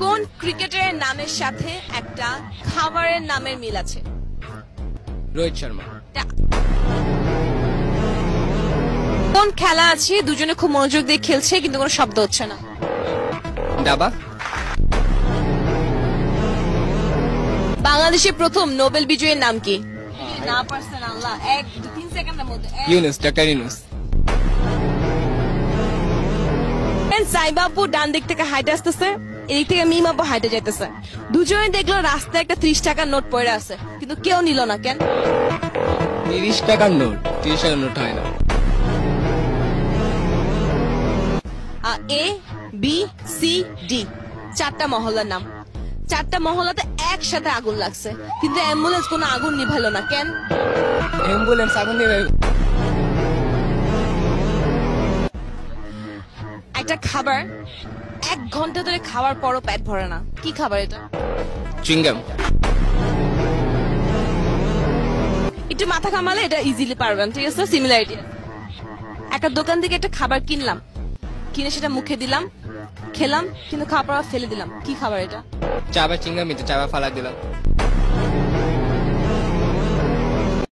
কোন ক্রিকেটারের নামের সাথে একটা খাবারের নামের মিল আছে? রোহিত শর্মা। কোন খেলা আছে দুজনে খুব মনোযোগ দিয়ে খেলছে কিন্তু কোনো শব্দ হচ্ছে না? দাবা। বাংলাদেশের প্রথম নোবেল বিজয়ীর নাম কি? না পারছেন আল্লাহ, 1-3 সেকেন্ডের মধ্যে। ইউনুস, ডক্টর ইউনুস। সাইবাবু ডান দিক থেকে হাইটে আসতেছে, এদিক থেকে মিম আপু হাইটে যাইতেছে। দুজনে দেখলো রাস্তায় একটা 30 টাকার নোট পড়ে আছে, কিন্তু কেউ নিল না কেন? 30 টাকার নোট, 30 টাকার নোট হয় না। এ বি সি ডি চারটা মহল্লার নাম। চারটা মহল্লাতে একসাথে আগুন লাগছে, কিন্তু অ্যাম্বুলেন্স কোনো আগুন নিভাইলো না কেন? অ্যাম্বুলেন্স আগুন নিয়ে একটা খাবার 1 ঘন্টা ধরে খাওয়ার পরও পেট ভরে না, কি খাবার এটা? চুইংগাম। একটু মাথা কামালে এটা ইজিলি পারবেন, ঠিক আছে? সিমিলারিটি। একটা দোকান থেকে একটা খাবার কিনলাম, কিনে সেটা মুখে দিলাম, খেলাম, কিন্তু খাওয়ার পর ফেলে দিলাম, কি খাবার এটা? চাবা চিংগাম, এটা চাবা ফালা দিলাম।